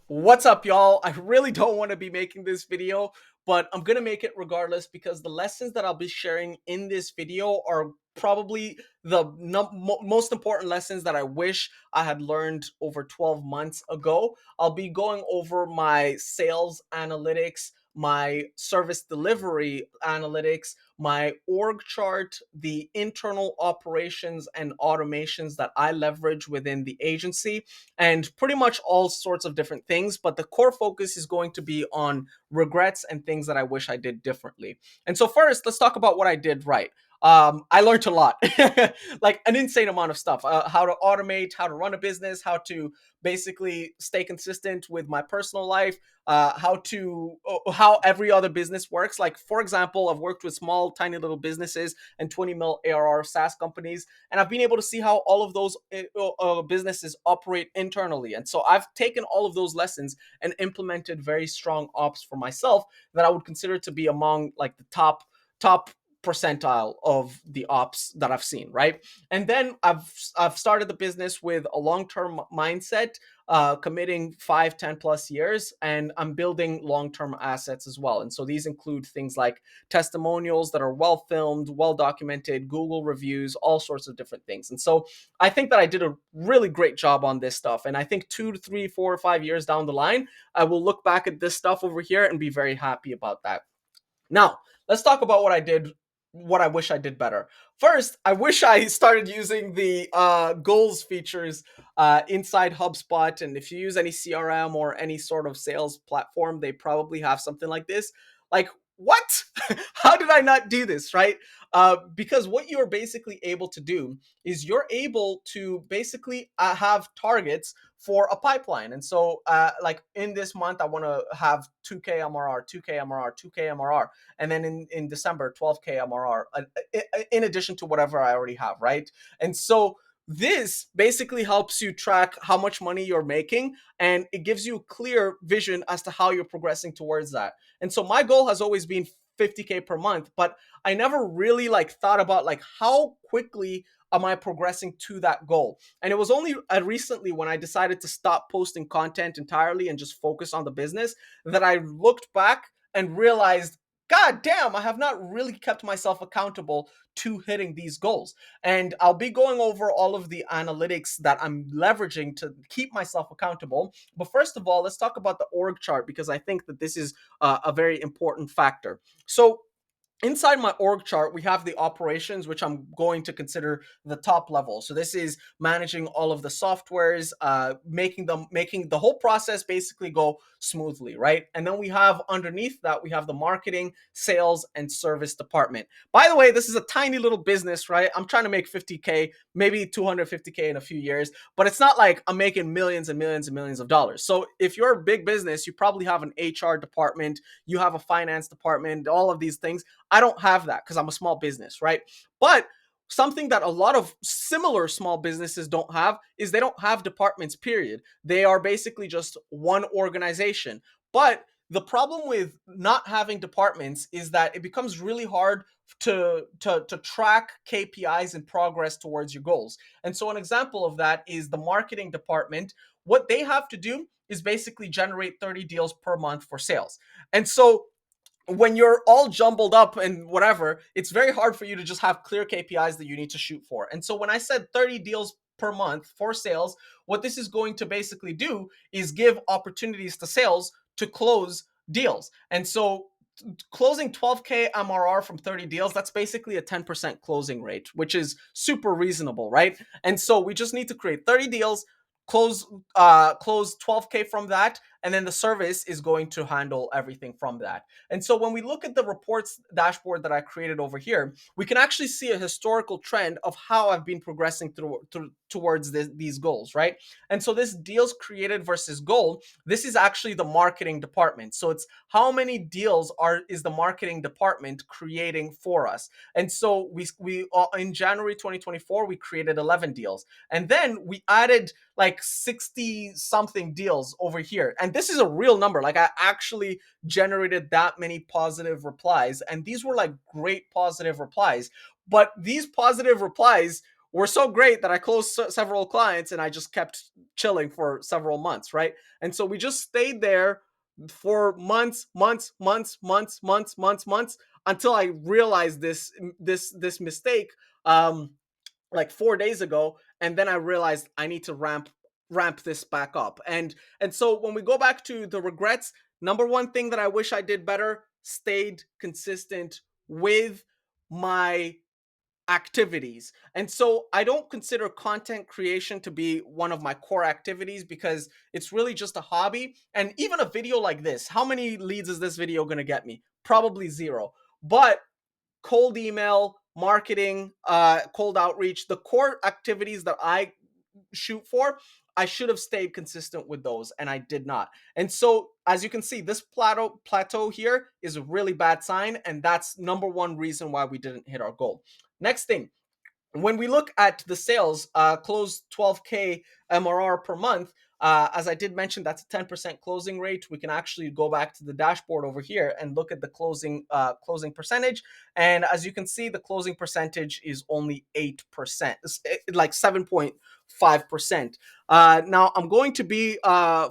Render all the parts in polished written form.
What's up, y'all? I really don't want to be making this video, but I'm going to make it regardless because the lessons that I'll be sharing in this video are probably the most important lessons that I wish I had learned over 12 months ago. I'll be going over my sales analytics, my service delivery analytics, my org chart, the internal operations and automations that I leverage within the agency, and pretty much all sorts of different things. But the core focus is going to be on regrets and things that I wish I did differently. And so, first, let's talk about what I did right. I learned a lot, like an insane amount of stuff. How to automate, how to run a business, how to basically stay consistent with my personal life, how every other business works. Like, for example, I've worked with small, tiny little businesses and 20 mil ARR SaaS companies, and I've been able to see how all of those businesses operate internally. And so I've taken all of those lessons and implemented very strong ops for myself that I would consider to be among like the top percentile of the ops that I've seen, right? And then I've started the business with a long-term mindset, committing 5, 10 plus years, and I'm building long-term assets as well. And so these include things like testimonials that are well filmed, well documented, Google reviews, all sorts of different things. And so I think that I did a really great job on this stuff. And I think 2 to 3, 4, or 5 years down the line, I will look back at this stuff over here and be very happy about that. Now, let's talk about what I wish I did better. First, I wish I started using the goals features inside HubSpot. And if you use any CRM or any sort of sales platform, they probably have something like this. Like, what? How did I not do this, right? Because what you're basically able to do is you're able to basically have targets for a pipeline. And so, like in this month, I want to have 2K MRR, 2K MRR, 2K MRR. And then in December, 12K MRR, in addition to whatever I already have, right? And so this basically helps you track how much money you're making, and it gives you a clear vision as to how you're progressing towards that. And so my goal has always been 50K per month, but I never really like thought about like how quickly am I progressing to that goal. And it was only recently when I decided to stop posting content entirely and just focus on the business that I looked back and realized, God damn, I have not really kept myself accountable to hitting these goals. And I'll be going over all of the analytics that I'm leveraging to keep myself accountable. But first of all, let's talk about the org chart, because I think that this is a very important factor. So inside my org chart, we have the operations, which I'm going to consider the top level. So this is managing all of the softwares, making the whole process basically go smoothly, right? And then we have underneath that, we have the marketing, sales, and service department. By the way, this is a tiny little business, right? I'm trying to make 50K, maybe 250K in a few years, but it's not like I'm making millions and millions and millions of dollars. So if you're a big business, you probably have an HR department, you have a finance department, all of these things. I don't have that because I'm a small business, right? But something that a lot of similar small businesses don't have is they don't have departments, period. They are basically just one organization. But the problem with not having departments is that it becomes really hard to track KPIs and progress towards your goals. And so an example of that is the marketing department. What they have to do is basically generate 30 deals per month for sales. And so when you're all jumbled up and whatever, it's very hard for you to just have clear KPIs that you need to shoot for. And so when I said 30 deals per month for sales, what this is going to basically do is give opportunities to sales to close deals. And so closing 12K MRR from 30 deals, that's basically a 10% closing rate, which is super reasonable, right? And so we just need to create 30 deals, close 12K from that, and then the service is going to handle everything from that. And so when we look at the reports dashboard that I created over here, we can actually see a historical trend of how I've been progressing towards these goals, right? And so this deals created versus goal, this is actually the marketing department. So it's how many deals is the marketing department creating for us. And so we in January 2024, we created 11 deals. And then we added like 60 something deals over here. And this is a real number. Like I actually generated that many positive replies. And these were like great positive replies. But these positive replies were so great that I closed several clients and I just kept chilling for several months, right? And so we just stayed there for months until I realized this mistake. Like 4 days ago, and then I realized I need to ramp this back up. And so when we go back to the regrets, number one thing that I wish I did better, stayed consistent with my activities. And so I don't consider content creation to be one of my core activities because it's really just a hobby. And even a video like this, how many leads is this video going to get me? Probably zero. But cold email, marketing, cold outreach, the core activities that I shoot for, I should have stayed consistent with those, and I did not. And so, as you can see, this plateau here is a really bad sign, and that's number one reason why we didn't hit our goal. Next thing, when we look at the sales, close 12K MRR per month, as I did mention, that's a 10% closing rate. We can actually go back to the dashboard over here and look at the closing percentage. And as you can see, the closing percentage is only 8%, like 7.5%. Now, I'm going to be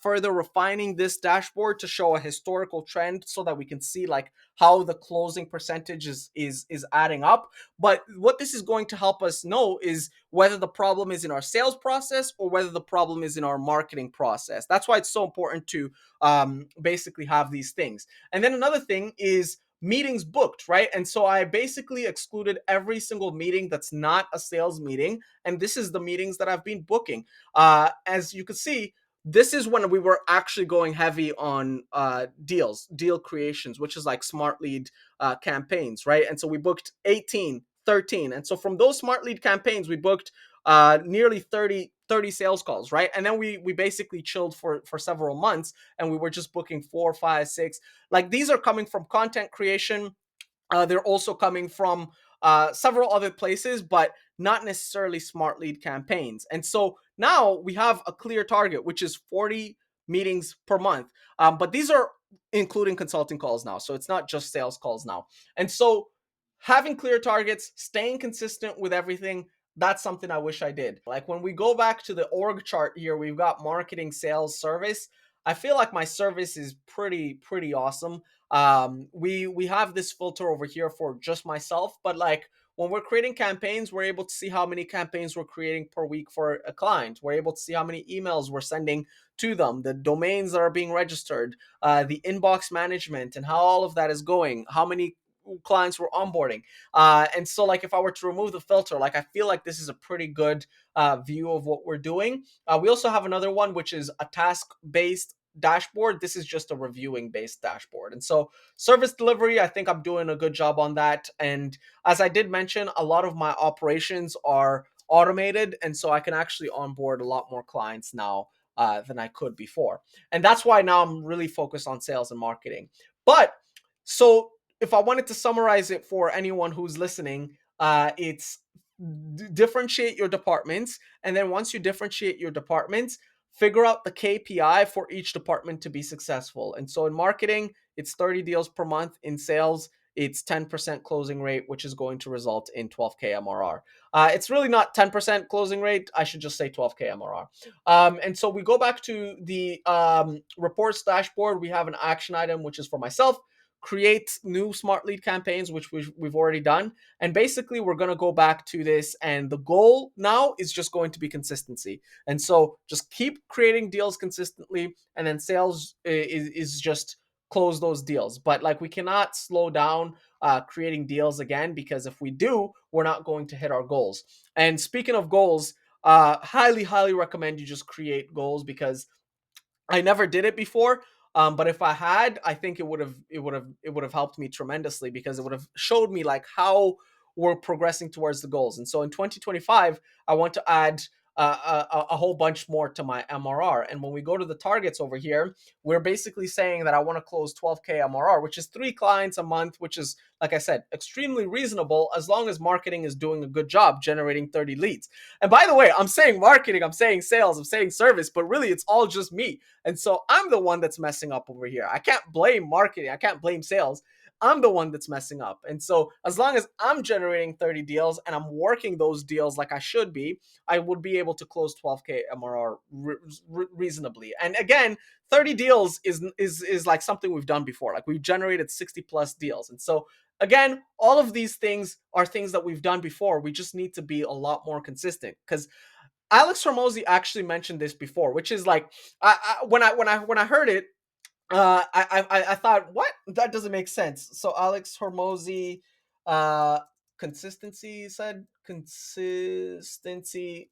further refining this dashboard to show a historical trend so that we can see like how the closing percentage is adding up. But what this is going to help us know is whether the problem is in our sales process or whether the problem is in our marketing process. That's why it's so important to basically have these things. And then another thing is meetings booked, right? And so I basically excluded every single meeting that's not a sales meeting. And this is the meetings that I've been booking. As you can see, this is when we were actually going heavy on deal creations, which is like smart lead campaigns, right? And so we booked 18, 13. And so from those smart lead campaigns, we booked nearly 30 sales calls, right? And then we basically chilled for several months and we were just booking 4, 5, 6. Like these are coming from content creation. They're also coming from several other places, but not necessarily smart lead campaigns. And so now we have a clear target, which is 40 meetings per month. But these are including consulting calls now. So it's not just sales calls now. And so having clear targets, staying consistent with everything, that's something I wish I did. Like when we go back to the org chart here, we've got marketing, sales, service. I feel like my service is pretty awesome. We have this filter over here for just myself, but like when we're creating campaigns, we're able to see how many campaigns we're creating per week for a client. We're able to see how many emails we're sending to them, the domains that are being registered, the inbox management, and how all of that is going, how many clients we're onboarding. And so like if I were to remove the filter, like I feel like this is a pretty good view of what we're doing. We also have another one, which is a task-based dashboard. This is just a reviewing based dashboard. And so service delivery, I think I'm doing a good job on that. And as I did mention, a lot of my operations are automated. And so I can actually onboard a lot more clients now than I could before. And that's why now I'm really focused on sales and marketing. But so if I wanted to summarize it for anyone who's listening, it's differentiate your departments. And then once you differentiate your departments, figure out the KPI for each department to be successful. And so in marketing, it's 30 deals per month. In sales, it's 10% closing rate, which is going to result in 12K MRR. It's really not 10% closing rate. I should just say 12K MRR. And so we go back to the reports dashboard. We have an action item, which is for myself. Create new smart lead campaigns, which we've already done. And basically, we're going to go back to this. And the goal now is just going to be consistency. And so just keep creating deals consistently. And then sales is just close those deals. But like we cannot slow down creating deals again, because if we do, we're not going to hit our goals. And speaking of goals, highly recommend you just create goals, because I never did it before. But if I had, I think it would have helped me tremendously, because it would have showed me like how we're progressing towards the goals. And so in 2025, I want to add a whole bunch more to my MRR. And when we go to the targets over here, we're basically saying that I want to close 12K MRR, which is 3 clients a month, which is, like I said, extremely reasonable as long as marketing is doing a good job generating 30 leads. And by the way, I'm saying marketing, I'm saying sales, I'm saying service, but really it's all just me. And so I'm the one that's messing up over here. I can't blame marketing, I can't blame sales. I'm the one that's messing up. And so as long as I'm generating 30 deals and I'm working those deals like I should be, I would be able to close 12K MRR reasonably. And again, 30 deals is like something we've done before. Like we've generated 60 plus deals. And so again, all of these things are things that we've done before. We just need to be a lot more consistent, because Alex Hormozy actually mentioned this before, which is like, when I heard it, I thought, what? That doesn't make sense. So Alex Hormozy, uh, consistency said consistency.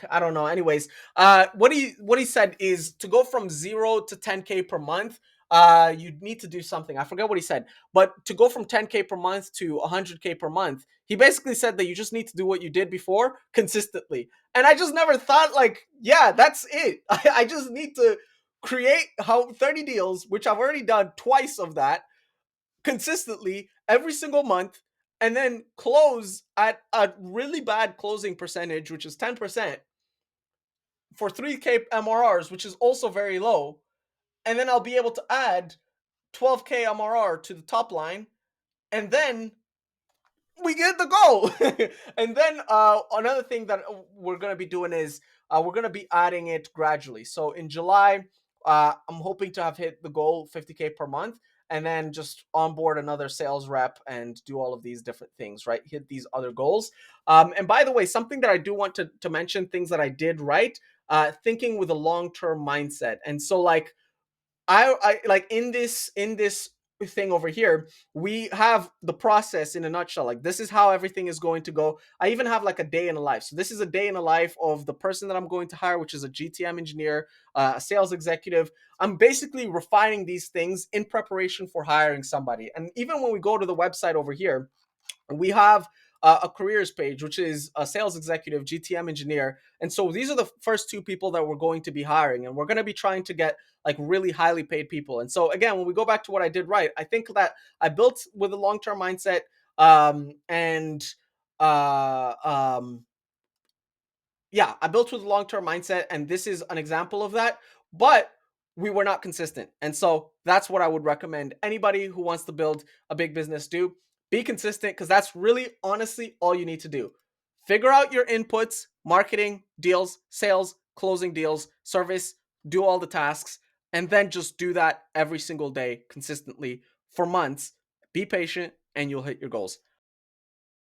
I don't know. Anyways, what he said is to go from 0 to 10K per month. You need to do something. I forget what he said, but to go from 10K per month to 100K per month, he basically said that you just need to do what you did before consistently. And I just never thought, like, yeah, that's it. I just need to create how 30 deals, which I've already done twice of that consistently every single month, and then close at a really bad closing percentage, which is 10% for 3K MRRs, which is also very low. And then I'll be able to add 12K MRR to the top line, and then we get the goal. And then another thing that we're going to be doing is we're going to be adding it gradually. So in July, I'm hoping to have hit the goal 50K per month, and then just onboard another sales rep and do all of these different things, right? Hit these other goals. And by the way, something that I do want to mention, things that I did right, thinking with a long-term mindset. And so like, I like in this thing over here, we have the process in a nutshell. Like, this is how everything is going to go. I even have like a day in a life. So this is a day in a life of the person that I'm going to hire, which is a GTM engineer, a sales executive. I'm basically refining these things in preparation for hiring somebody. And even when we go to the website over here, we have a careers page, which is a sales executive, GTM engineer. And so these are the first two people that we're going to be hiring. And we're going to be trying to get like really highly paid people. And so again, when we go back to what I did right, I think that I built with a long-term mindset, and uh, um, yeah, I built with a long-term mindset, and this is an example of that. But we were not consistent. And so that's what I would recommend anybody who wants to build a big business do. Be consistent, because that's really honestly all you need to do. Figure out your inputs, marketing, deals, sales, closing deals, service, do all the tasks, and then just do that every single day consistently for months. Be patient and you'll hit your goals.